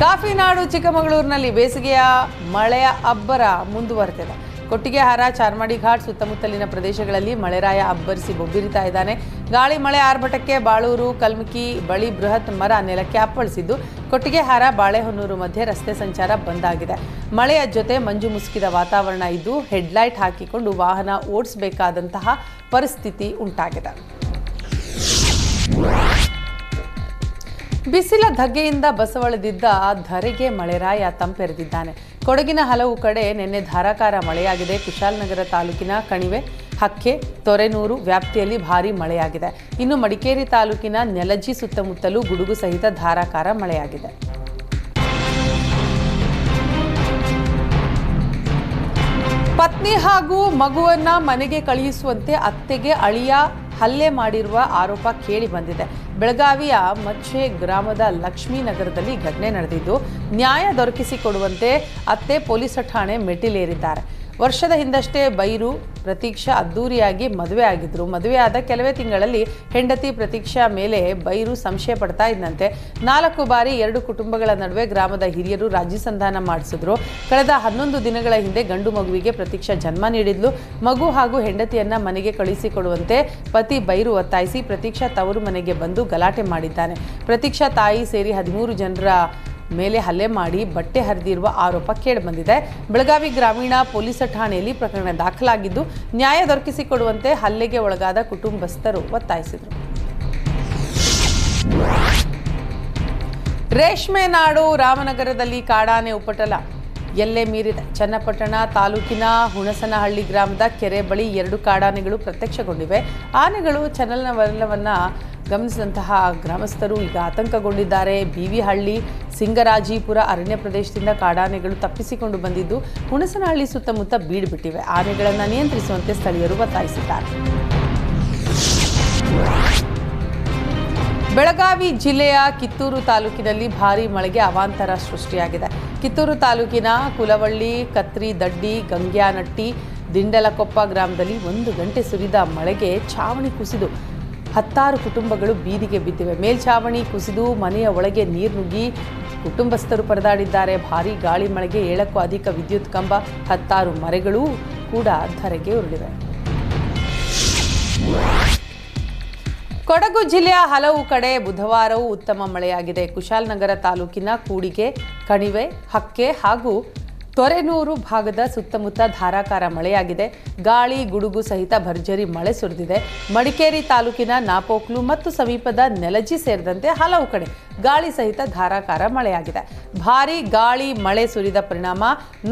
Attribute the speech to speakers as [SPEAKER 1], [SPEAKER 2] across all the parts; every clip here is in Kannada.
[SPEAKER 1] ಕಾಫಿ ನಾಡು ಚಿಕ್ಕಮಗಳೂರಿನಲ್ಲಿ ಬೇಸಿಗೆಯ ಮಳೆಯ ಅಬ್ಬರ ಮುಂದುವರೆದಿದೆ. ಕೊಟ್ಟಿಗೆಹಾರ, ಚಾರ್ಮಾಡಿ ಘಾಟ್ ಸುತ್ತಮುತ್ತಲಿನ ಪ್ರದೇಶಗಳಲ್ಲಿ ಮಳೆರಾಯ ಅಬ್ಬರಿಸಿ ಬೊಬ್ಬಿರಿತಾ ಇದ್ದಾನೆ. ಗಾಳಿ ಮಳೆ ಆರ್ಭಟಕ್ಕೆ ಬಾಳೂರು, ಕಲ್ಮಕಿ ಬಳಿ ಬೃಹತ್ ಮರ ನೆಲಕ್ಕೆ ಅಪ್ಪಳಿಸಿದ್ದು, ಕೊಟ್ಟಿಗೆಹಾರ, ಬಾಳೆಹೊನ್ನೂರು ಮಧ್ಯೆ ರಸ್ತೆ ಸಂಚಾರ ಬಂದ್ ಆಗಿದೆ. ಮಳೆಯ ಜೊತೆ ಮಂಜು ಮುಸುಕಿದ ವಾತಾವರಣ ಇದ್ದು ಹೆಡ್ಲೈಟ್ ಹಾಕಿಕೊಂಡು ವಾಹನ ಓಡಿಸಬೇಕಾದಂತಹ ಪರಿಸ್ಥಿತಿ ಉಂಟಾಗಿದೆ. ಬಿಸಿಲ ಧಗೆಯಿಂದ ಬಸವಳಿದಿದ್ದ ಧರೆಗೆ ಮಳೆರಾಯ ತಂಪೆರೆದಿದ್ದಾನೆ. ಕೊಡಗಿನ ಹಲವು ಕಡೆ ನಿನ್ನೆ ಧಾರಾಕಾರ ಮಳೆಯಾಗಿದೆ. ಕುಶಾಲನಗರ ತಾಲೂಕಿನ ಕಣಿವೆ, ಹಕ್ಕೆ, ತೊರೆನೂರು ವ್ಯಾಪ್ತಿಯಲ್ಲಿ ಭಾರೀ ಮಳೆಯಾಗಿದೆ. ಇನ್ನು ಮಡಿಕೇರಿ ತಾಲೂಕಿನ ನೆಲಜಿ ಸುತ್ತಮುತ್ತಲೂ ಗುಡುಗು ಸಹಿತ ಧಾರಾಕಾರ ಮಳೆಯಾಗಿದೆ. ಪತ್ನಿ ಹಾಗೂ ಮಗುವನ್ನ ಮನೆಗೆ ಕಳುಹಿಸುವಂತೆ ಅತ್ತೆಗೆ ಅಳಿಯ ಹಲ್ಲೆ ಮಾಡಿರುವ ಆರೋಪ ಕೇಳಿ ಬಂದಿದೆ. ಬೆಳಗಾವಿಯ ಮಚ್ಚೆ ಗ್ರಾಮದ ಲಕ್ಷ್ಮೀನಗರದಲ್ಲಿ ಘಟನೆ ನಡೆದಿದ್ದು, ನ್ಯಾಯ ದೊರಕಿಸಿಕೊಡುವಂತೆ ಅತ್ತೆ ಪೊಲೀಸ್ ಠಾಣೆ ಮೆಟ್ಟಿಲೇರಿದ್ದಾರೆ. ವರ್ಷದ ಹಿಂದಷ್ಟೇ ಬೈರು ಪ್ರತೀಕ್ಷಾ ಅದ್ದೂರಿಯಾಗಿ ಮದುವೆ ಆಗಿದ್ರು. ಮದುವೆಯಾದ ಕೆಲವೇ ತಿಂಗಳಲ್ಲಿ ಹೆಂಡತಿ ಪ್ರತೀಕ್ಷಾ ಮೇಲೆ ಬೈರು ಸಂಶಯ ಪಡ್ತಾ ಇದ್ದಂತೆ 4 ಬಾರಿ 2 ಕುಟುಂಬಗಳ ನಡುವೆ ಗ್ರಾಮದ ಹಿರಿಯರು ರಾಜಿ ಸಂಧಾನ ಮಾಡಿಸಿದ್ರು. ಕಳೆದ 11 ದಿನಗಳ ಹಿಂದೆ ಗಂಡು ಮಗುವಿಗೆ ಪ್ರತೀಕ್ಷಾ ಜನ್ಮ ನೀಡಿದ್ಲು. ಮಗು ಹಾಗೂ ಹೆಂಡತಿಯನ್ನ ಮನೆಗೆ ಕಳುಹಿಸಿಕೊಡುವಂತೆ ಪತಿ ಬೈರು ಒತ್ತಾಯಿಸಿ ಪ್ರತೀಕ್ಷಾ ತವರು ಮನೆಗೆ ಬಂದು ಗಲಾಟೆ ಮಾಡಿದ್ದಾನೆ. ಪ್ರತೀಕ್ಷಾ ತಾಯಿ ಸೇರಿ 13 ಜನರ ಮೇಲೆ ಹಲ್ಲೆ ಮಾಡಿ ಬಟ್ಟೆ ಹರಿದಿರುವ ಆರೋಪ ಕೇಳಿಬಂದಿದೆ. ಬೆಳಗಾವಿ ಗ್ರಾಮೀಣ ಪೊಲೀಸ್ ಠಾಣೆಯಲ್ಲಿ ಪ್ರಕರಣ ದಾಖಲಾಗಿದ್ದು, ನ್ಯಾಯ ದೊರಕಿಸಿಕೊಡುವಂತೆ ಹಲ್ಲೆಗೆ ಒಳಗಾದ ಕುಟುಂಬಸ್ಥರು ಒತ್ತಾಯಿಸಿದರು. ರೇಷ್ಮೆ ನಾಡು ರಾಮನಗರದಲ್ಲಿ ಕಾಡಾನೆ ಉಪಟಳ ಎಲ್ಲೇ ಮೀರಿದೆ. ಚನ್ನಪಟ್ಟಣ ತಾಲೂಕಿನ ಹುಣಸನಹಳ್ಳಿ ಗ್ರಾಮದ ಕೆರೆ ಬಳಿ 2 ಕಾಡಾನೆಗಳು ಪ್ರತ್ಯಕ್ಷಗೊಂಡಿವೆ. ಆನೆಗಳು ಚಲನವಲನವನ್ನು ಗಮನಿಸಿದಂತಹ ಗ್ರಾಮಸ್ಥರು ಈಗ ಆತಂಕಗೊಂಡಿದ್ದಾರೆ. ಬಿವಿಹಳ್ಳಿ, ಸಿಂಗರಾಜೀಪುರ ಅರಣ್ಯ ಪ್ರದೇಶದಿಂದ ಕಾಡಾನೆಗಳು ತಪ್ಪಿಸಿಕೊಂಡು ಬಂದಿದ್ದು, ಹುಣಸನಹಳ್ಳಿ ಸುತ್ತಮುತ್ತ ಬೀಡುಬಿಟ್ಟಿವೆ. ಆನೆಗಳನ್ನು ನಿಯಂತ್ರಿಸುವಂತೆ ಸ್ಥಳೀಯರು ಒತ್ತಾಯಿಸಿದ್ದಾರೆ. ಬೆಳಗಾವಿ ಜಿಲ್ಲೆಯ ಕಿತ್ತೂರು ತಾಲೂಕಿನಲ್ಲಿ ಭಾರೀ ಮಳೆಗೆ ಅವಾಂತರ ಸೃಷ್ಟಿಯಾಗಿದೆ. ಕಿತ್ತೂರು ತಾಲೂಕಿನ ಕುಲವಳ್ಳಿ, ಕತ್ರಿ ದಡ್ಡಿ, ಗಂಗ್ಯಾನಟ್ಟಿ, ದಿಂಡಲಕೊಪ್ಪ ಗ್ರಾಮದಲ್ಲಿ 1 ಗಂಟೆ ಸುರಿದ ಮಳೆಗೆ ಛಾವಣಿ ಕುಸಿದು 10 ಕುಟುಂಬಗಳು ಬೀದಿಗೆ ಬಿದ್ದಿವೆ. ಮೇಲ್ಛಾವಣಿ ಕುಸಿದು ಮನೆಯ ಒಳಗೆ ನೀರು ನುಗ್ಗಿ ಕುಟುಂಬಸ್ಥರು ಪರದಾಡಿದ್ದಾರೆ. ಭಾರೀ ಗಾಳಿ ಮಳೆಗೆ 7ಕ್ಕೂ ಅಧಿಕ ವಿದ್ಯುತ್ ಕಂಬ, 10 ಮರಗಳೂ ಕೂಡ ಧರೆಗೆ ಉರುಳಿವೆ. ಕೊಡಗು ಜಿಲ್ಲೆಯ ಹಲವು ಕಡೆ ಬುಧವಾರವೂ ಉತ್ತಮ ಮಳೆಯಾಗಿದೆ. ಕುಶಾಲನಗರ ತಾಲೂಕಿನ ಕೂಡಿಗೆ, ಕಣಿವೆ, ಹಕ್ಕೆ ಹಾಗೂ ತೊರೆನೂರು ಭಾಗದ ಸುತ್ತಮುತ್ತ ಧಾರಾಕಾರ ಮಳೆಯಾಗಿದೆ. ಗಾಳಿ, ಗುಡುಗು ಸಹಿತ ಭರ್ಜರಿ ಮಳೆ ಸುರಿದಿದೆ. ಮಡಿಕೇರಿ ತಾಲೂಕಿನ ನಾಪೋಕ್ಲು ಮತ್ತು ಸಮೀಪದ ನೆಲಜಿ ಸೇರಿದಂತೆ ಹಲವು ಕಡೆ ಗಾಳಿ ಸಹಿತ ಧಾರಾಕಾರ ಮಳೆಯಾಗಿದೆ. ಭಾರೀ ಗಾಳಿ ಮಳೆ ಸುರಿದ ಪರಿಣಾಮ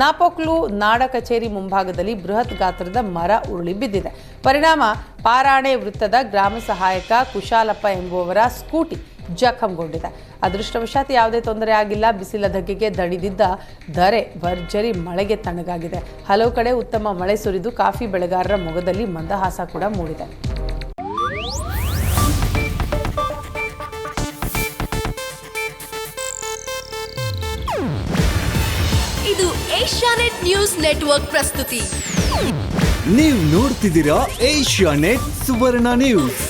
[SPEAKER 1] ನಾಪೋಕ್ಲು ನಾಡ ಕಚೇರಿ ಮುಂಭಾಗದಲ್ಲಿ ಬೃಹತ್ ಗಾತ್ರದ ಮರ ಉರುಳಿ ಬಿದ್ದಿದೆ. ಪರಿಣಾಮ ಪಾರಾಣೆ ವೃತ್ತದ ಗ್ರಾಮ ಸಹಾಯಕ ಕುಶಾಲಪ್ಪ ಎಂಬುವವರ ಸ್ಕೂಟಿ ಜಖಂಗೊಂಡಿದೆ. ಅದೃಷ್ಟವಶಾತ್ ಯಾವುದೇ ತೊಂದರೆ ಆಗಿಲ್ಲ. ಬಿಸಿಲ ಧಗೆಗೆ ದಣಿದಿದ್ದ ಧರೆ ಭರ್ಜರಿ ಮಳೆಗೆ ತಣ್ಣಗಾಗಿದೆ. ಹಲವು ಕಡೆ ಉತ್ತಮ ಮಳೆ ಸುರಿದು ಕಾಫಿ ಬೆಳೆಗಾರರ ಮೊಗದಲ್ಲಿ ಮಂದಹಾಸ ಕೂಡ ಮೂಡಿದೆ.
[SPEAKER 2] ಇದು ಏಷ್ಯಾನೆಟ್ ನ್ಯೂಸ್ ನೆಟ್ವರ್ಕ್ ಪ್ರಸ್ತುತಿ.
[SPEAKER 3] ನೀವು ನೋಡ್ತಿದ್ದೀರಾ ಏಷ್ಯಾನೆಟ್ ಸುವರ್ಣ ನ್ಯೂಸ್.